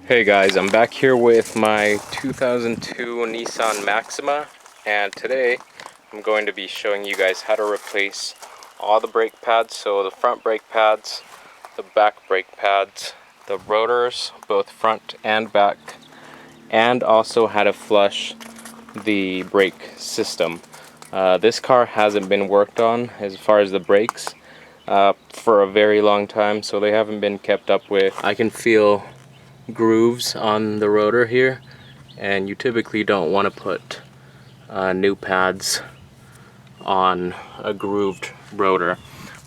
Hey guys, I'm back here with my 2002 Nissan Maxima, and today I'm going to be showing you guys how to replace all the brake pads. So the front brake pads, the back brake pads, the rotors, both front and back, and also how to flush the brake system. This car hasn't been worked on as far as the brakes for a very long time, so they haven't been kept up with. I can feel grooves on the rotor here, and you typically don't want to put new pads on a grooved rotor.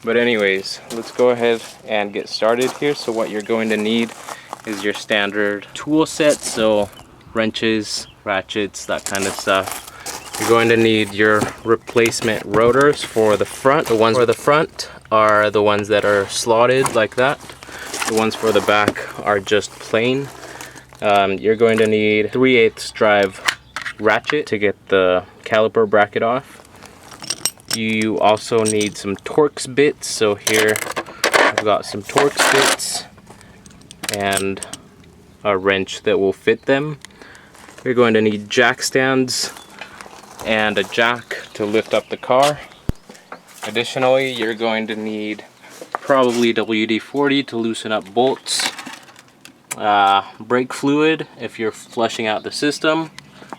But anyways, let's go ahead and get started here. So what you're going to need is your standard tool set, so wrenches, ratchets, that kind of stuff. You're going to need your replacement rotors for the front. The ones for the front are the ones that are slotted like that. The ones for the back are just plain. You're going to need 3/8 drive ratchet to get the caliper bracket off. You also need some Torx bits. So here I've got some Torx bits and a wrench that will fit them. You're going to need jack stands and a jack to lift up the car. Additionally, you're going to need probably WD-40 to loosen up bolts, brake fluid if you're flushing out the system,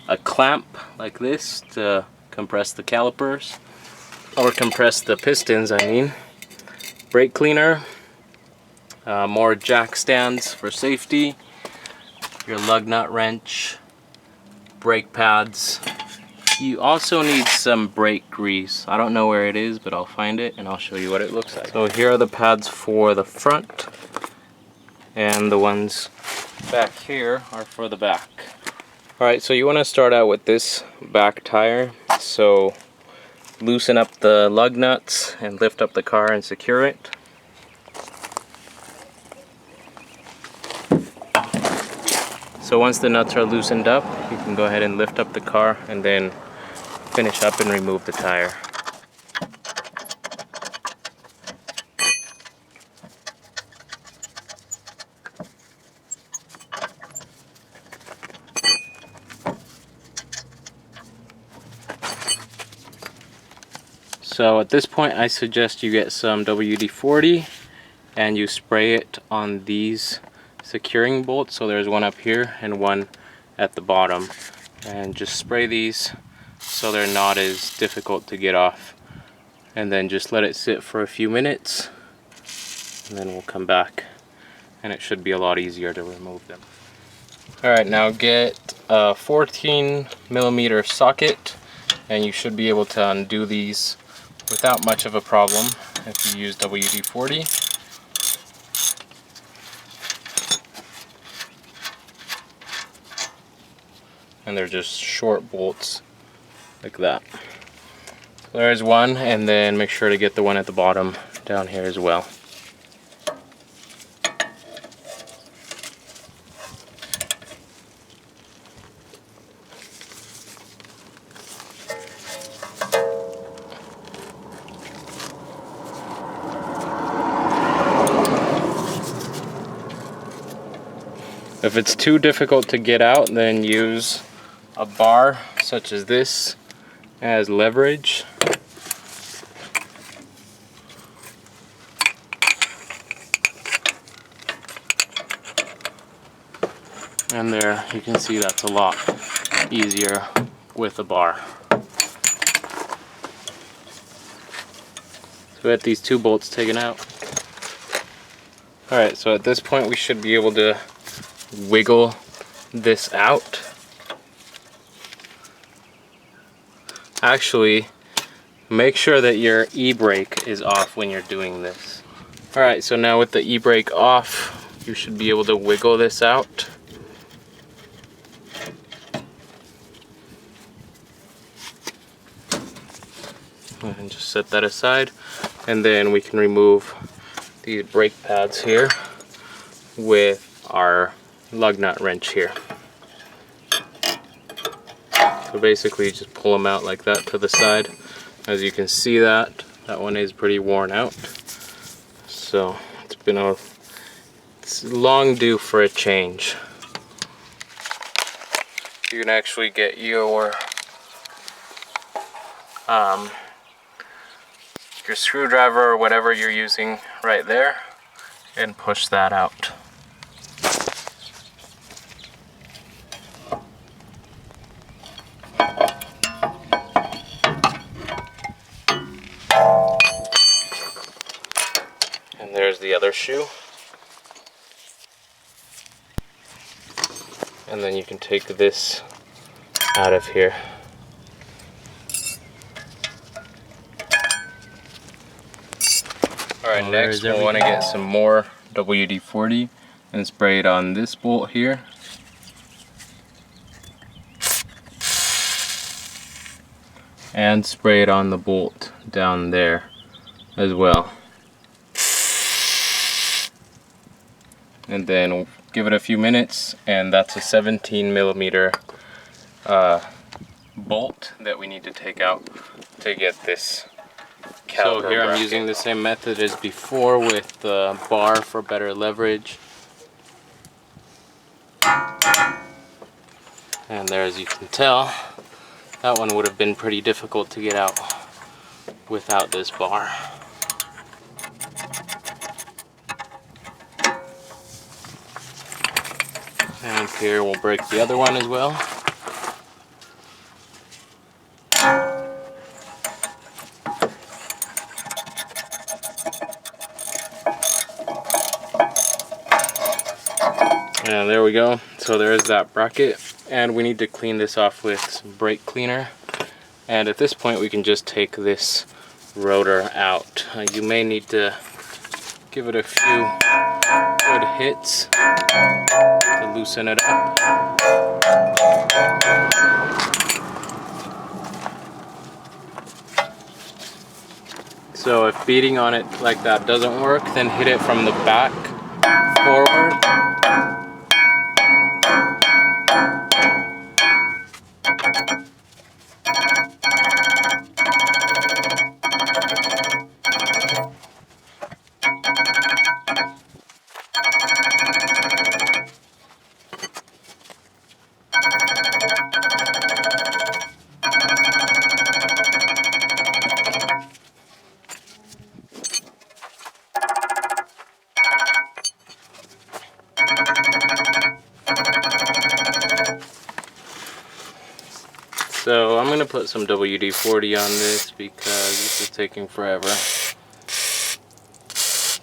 a clamp like this to compress the calipers, or compress the pistons I mean, brake cleaner, more jack stands for safety, your lug nut wrench, brake pads. You also need some brake grease. I don't know where it is, but I'll find it and I'll show you what it looks like. So here are the pads for the front, and the ones back here are for the back. Alright, so you want to start out with this back tire. So loosen up the lug nuts and lift up the car and secure it. So once the nuts are loosened up, you can go ahead and lift up the car and then finish up and remove the tire. So at this point I suggest you get some WD-40 and you spray it on these securing bolts. So there's one up here and one at the bottom, and just spray these so they're not as difficult to get off, and then just let it sit for a few minutes and then we'll come back and it should be a lot easier to remove them. Alright, now get a 14mm socket and you should be able to undo these without much of a problem if you use WD-40. And they're just short bolts like that. So there's one, and then make sure to get the one at the bottom down here as well. If it's too difficult to get out, then use a bar such as this as leverage. And there you can see that's a lot easier with a bar. So we had these two bolts taken out. Alright, so at this point we should be able to wiggle this out. Actually, make sure that your e-brake is off when you're doing this. Alright, so now with the e-brake off, you should be able to wiggle this out. And just set that aside, and then we can remove these brake pads here with our lug nut wrench here. So basically you just pull them out like that to the side. As you can see, that one is pretty worn out. So it's long due for a change. you can actually get your screwdriver or whatever you're using right there and push that out. And there's the other shoe. And then you can take this out of here. Alright, next we'll want to get some more WD-40 and spray it on this bolt here. And spray it on the bolt down there as well. And then we'll give it a few minutes, and that's a 17mm bolt that we need to take out to get this caliper. So here I'm using the same method as before with the bar for better leverage. And there, as you can tell, that one would have been pretty difficult to get out without this bar. And here we'll break the other one as well. And there we go. So there's that bracket, and we need to clean this off with some brake cleaner. And at this point we can just take this rotor out. You may need to give it a few good hits to loosen it up. So if beating on it like that doesn't work, then hit it from the back forward. So I'm going to put some WD-40 on this because this is taking forever.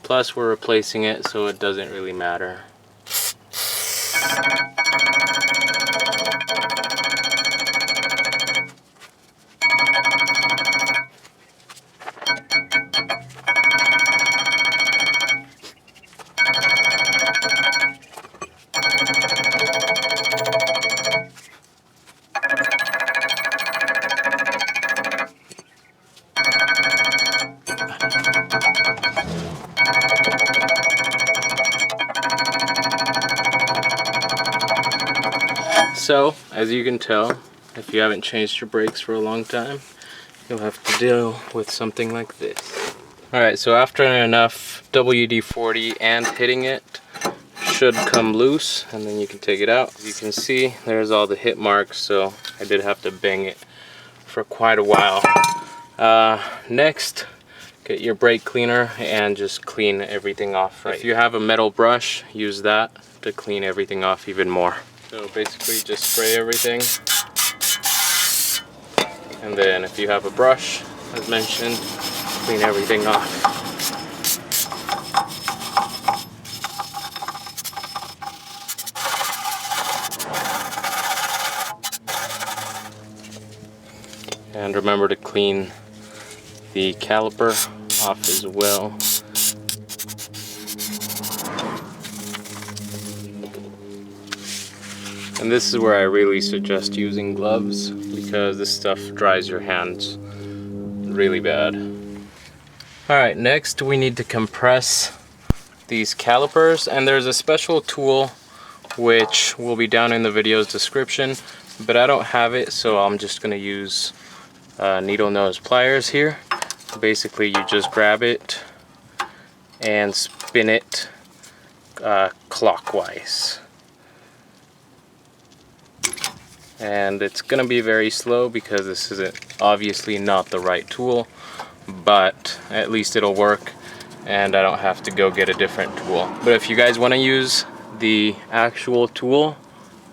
Plus we're replacing it, so it doesn't really matter. So, as you can tell, if you haven't changed your brakes for a long time, you'll have to deal with something like this. Alright, so after enough WD-40 and hitting it, should come loose, and then you can take it out. As you can see, there's all the hit marks, so I did have to bang it for quite a while. Next, get your brake cleaner and just clean everything off. Right. If you have a metal brush, use that to clean everything off even more. So basically just spray everything, and then if you have a brush, as mentioned, clean everything off. And remember to clean the caliper off as well. And this is where I really suggest using gloves, because this stuff dries your hands really bad. Alright, next we need to compress these calipers, and there's a special tool which will be down in the video's description, but I don't have it, so I'm just going to use needle nose pliers here. Basically you just grab it and spin it clockwise. and it's gonna be very slow because this is obviously not the right tool, but at least it'll work and I don't have to go get a different tool. But if you guys want to use the actual tool,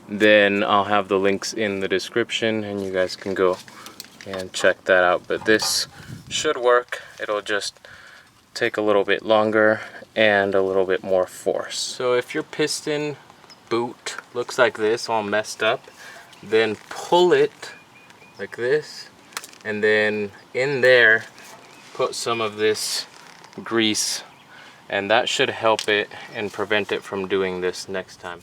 then I'll have the links in the description and you guys can go and check that out. But this should work. It'll just take a little bit longer and a little bit more force. So if your piston boot looks like this, all messed up, then pull it like this, and then in there put some of this grease, and that should help it and prevent it from doing this next time.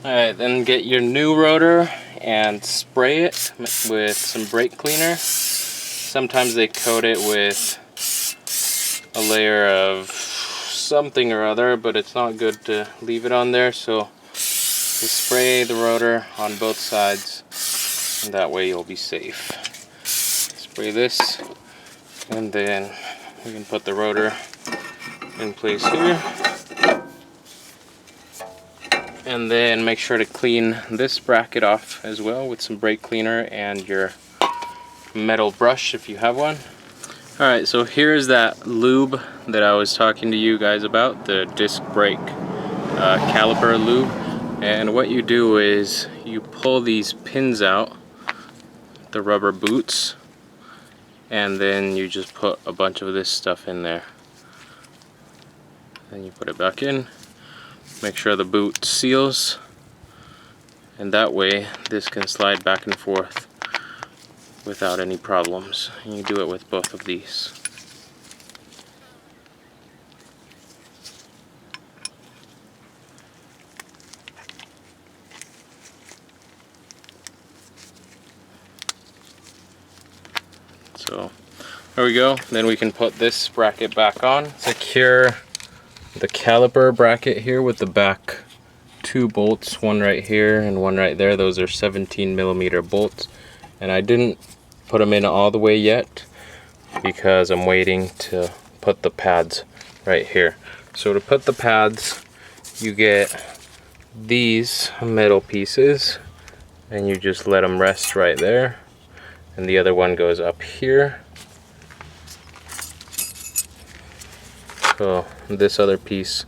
Alright, then get your new rotor and spray it with some brake cleaner. Sometimes they coat it with a layer of something or other, but it's not good to leave it on there, so just spray the rotor on both sides, and that way you'll be safe. Spray this, and then we can put the rotor in place here. And then make sure to clean this bracket off as well with some brake cleaner and your metal brush if you have one. Alright, so here's that lube that I was talking to you guys about, the disc brake caliper lube. And what you do is you pull these pins out, the rubber boots, and then you just put a bunch of this stuff in there. Then you put it back in. Make sure the boot seals, and that way this can slide back and forth without any problems. And you do it with both of these. So there we go. Then we can put this bracket back on. Secure the caliper bracket here with the back 2 bolts, one right here and one right there. Those are 17mm bolts, and I didn't put them in all the way yet because I'm waiting to put the pads right here. So to put the pads, you get these metal pieces and you just let them rest right there, and the other one goes up here. So this other piece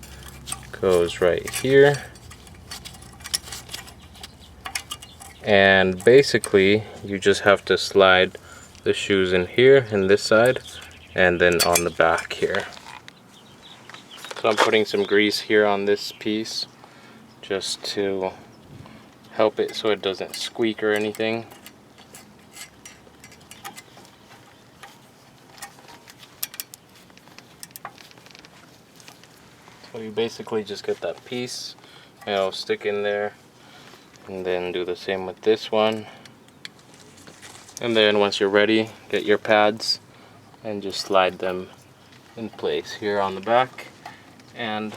goes right here, and basically you just have to slide the shoes in here and this side, and then on the back here. So I'm putting some grease here on this piece just to help it so it doesn't squeak or anything. So you basically just get that piece, and it'll stick in there, and then do the same with this one. And then once you're ready, get your pads and just slide them in place here on the back and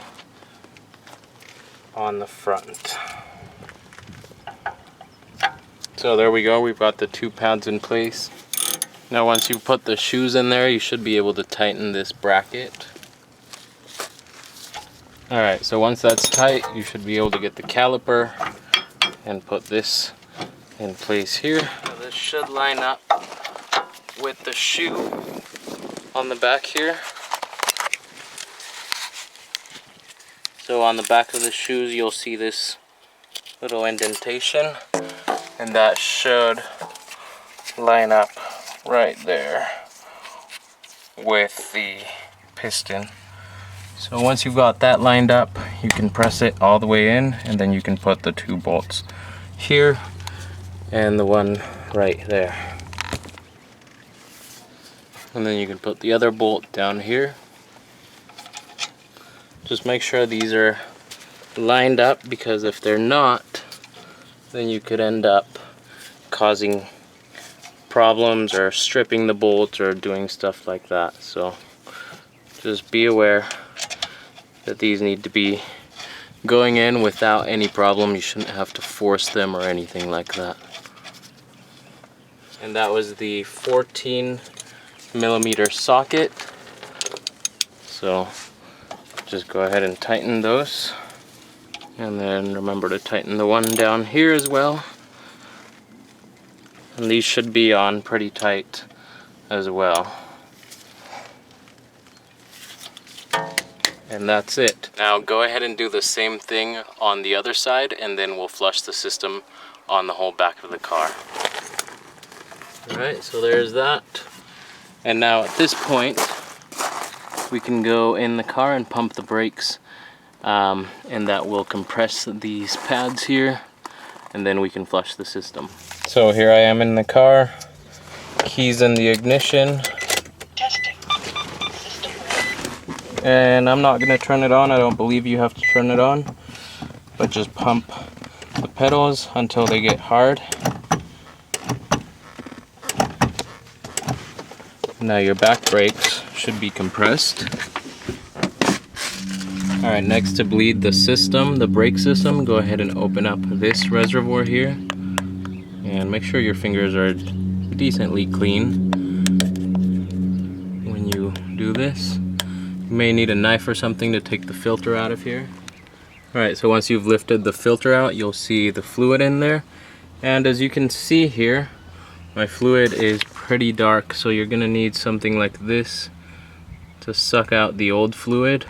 on the front. So there we go, we've got the 2 pads in place. Now once you put the shoes in there, you should be able to tighten this bracket. Alright, so once that's tight, you should be able to get the caliper and put this in place here. So this should line up with the shoe on the back here. So on the back of the shoes, you'll see this little indentation, and that should line up right there with the piston. So once you've got that lined up, you can press it all the way in, and then you can put the 2 bolts here and the one right there. And then you can put the other bolt down here. Just make sure these are lined up, because if they're not, then you could end up causing problems or stripping the bolts or doing stuff like that. So just be aware that these need to be going in without any problem. You shouldn't have to force them or anything like that. And that was the 14mm socket. So just go ahead and tighten those. And then remember to tighten the one down here as well. And these should be on pretty tight as well. And that's it. Now go ahead and do the same thing on the other side, and then we'll flush the system on the whole back of the car. Alright, so there's that. And now at this point, we can go in the car and pump the brakes, and that will compress these pads here, and then we can flush the system. So here I am in the car, keys in the ignition. Testing. And I'm not going to turn it on. I don't believe you have to turn it on, but just pump the pedals until they get hard. Now your back brakes should be compressed. Alright, next to bleed the system, the brake system, go ahead and open up this reservoir here. And make sure your fingers are decently clean when you do this. You may need a knife or something to take the filter out of here. Alright, so once you've lifted the filter out, you'll see the fluid in there. And as you can see here, my fluid is pretty dark, so you're gonna need something like this to suck out the old fluid.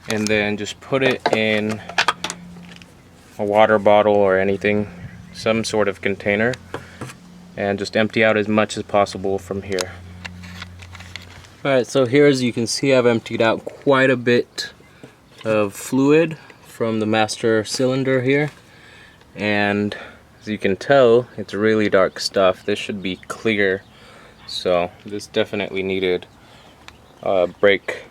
And then just put it in a water bottle or anything, some sort of container, and just empty out as much as possible from here. Alright, so here as you can see, I've emptied out quite a bit of fluid from the master cylinder here, and as you can tell, it's really dark stuff. This should be clear, so this definitely needed a brake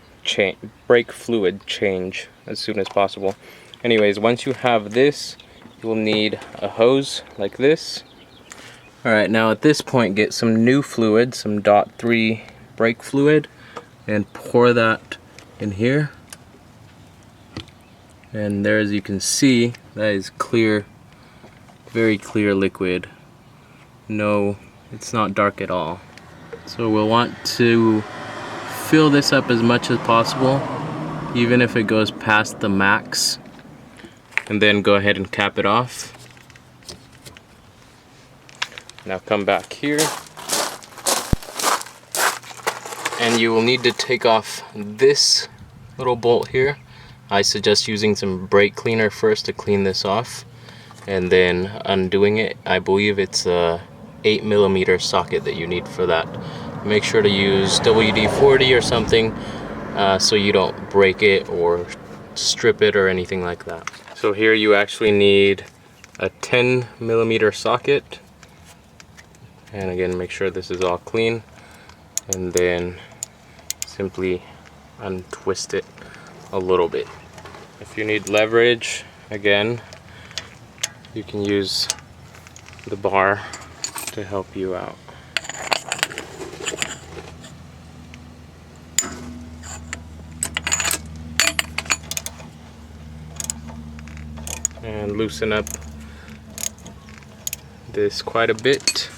fluid change as soon as possible. Anyways, once you have this, you will need a hose like this. Alright, now at this point, get some new fluid, some Dot3 brake fluid, and pour that in here. And there, as you can see, that is clear, very clear liquid. No, it's not dark at all. So we'll want to fill this up as much as possible, even if it goes past the max, and then go ahead and cap it off. Now come back here, and you will need to take off this little bolt here. I suggest using some brake cleaner first to clean this off, and then undoing it. I believe it's a 8mm socket that you need for that. Make sure to use WD-40 or something so you don't break it or strip it or anything like that. So here you actually need a 10mm socket, and again, make sure this is all clean, and then simply untwist it a little bit. If you need leverage, again, you can use the bar to help you out. And loosen up this quite a bit.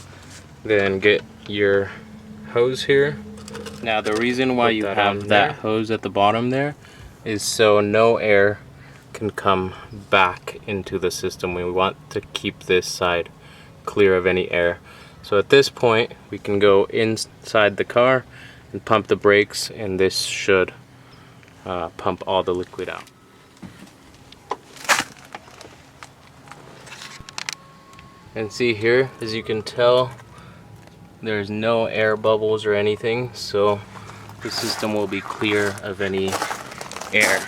Then get your hose here. Now the reason why you have that hose at the bottom there is so no air can come back into the system. We want to keep this side clear of any air. So at this point, we can go inside the car and pump the brakes, and this should pump all the liquid out. And see here, as you can tell, there's no air bubbles or anything, so the system will be clear of any air.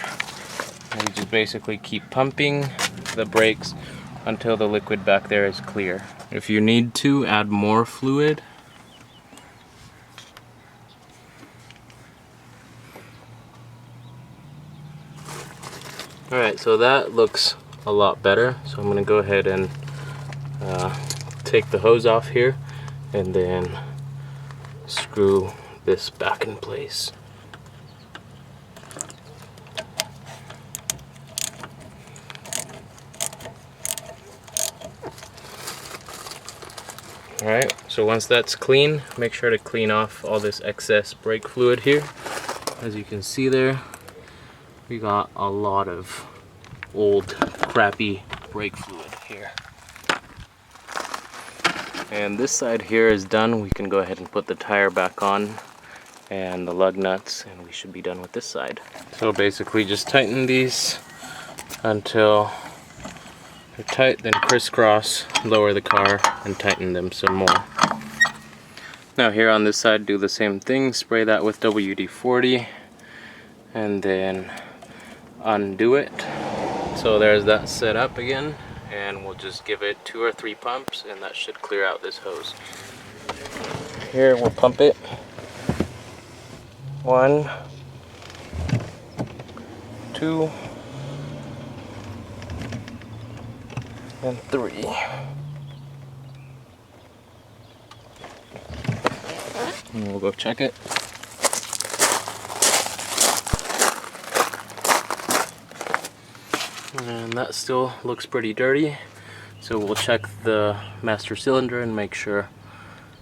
And you just basically keep pumping the brakes until the liquid back there is clear. If you need to add more fluid, alright, so that looks a lot better. So I'm going to go ahead and take the hose off here and then screw this back in place. Alright, so once that's clean, make sure to clean off all this excess brake fluid here. As you can see there, we got a lot of old crappy brake fluid here. And this side here is done. We can go ahead and put the tire back on and the lug nuts, and we should be done with this side. So basically just tighten these until they're tight, then crisscross, lower the car, and tighten them some more. Now here on this side, do the same thing. Spray that with WD-40 and then undo it. So there's that set up again, and we'll just give it 2 or 3 pumps and that should clear out this hose. Here we'll pump it. 1, 2, and 3. And we'll go check it. And that still looks pretty dirty, so we'll check the master cylinder and make sure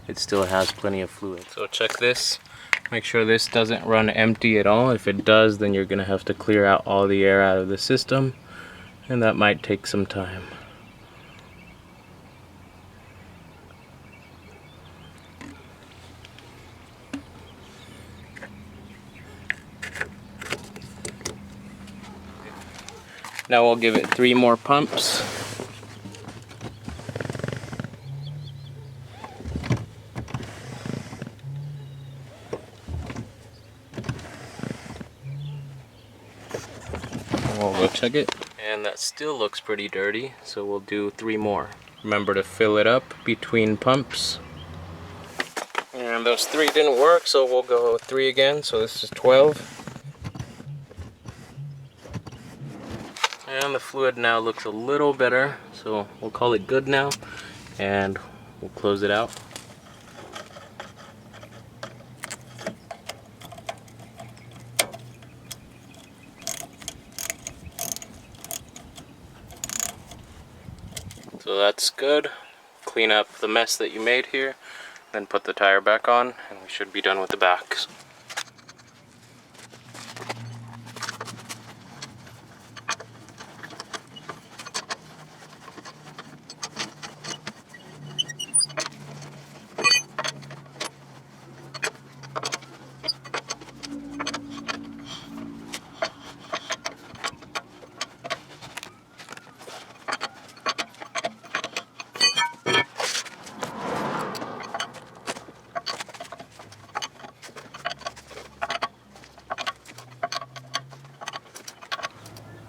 it still has plenty of fluid. So check this, make sure this doesn't run empty at all. If it does, then you're gonna have to clear out all the air out of the system, and that might take some time. Now we'll give it 3 more pumps. And we'll go check it. And that still looks pretty dirty, so we'll do 3 more. Remember to fill it up between pumps. And those 3 didn't work, so we'll go 3 again, so this is 12. And the fluid now looks a little better, so we'll call it good now, and we'll close it out. So that's good. Clean up the mess that you made here, then put the tire back on, and we should be done with the backs.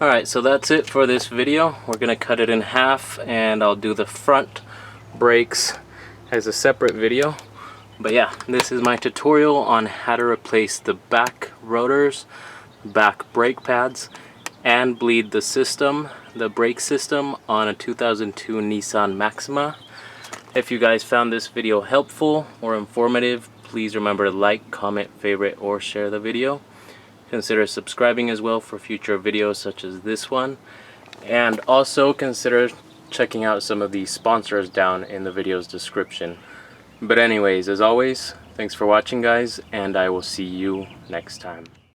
Alright, so that's it for this video. We're going to cut it in half, and I'll do the front brakes as a separate video. But yeah, this is my tutorial on how to replace the back rotors, back brake pads, and bleed the system, the brake system, on a 2002 Nissan Maxima. If you guys found this video helpful or informative, please remember to like, comment, favorite, or share the video. Consider subscribing as well for future videos such as this one, and also consider checking out some of the sponsors down in the video's description. But anyways, as always, thanks for watching guys, and I will see you next time.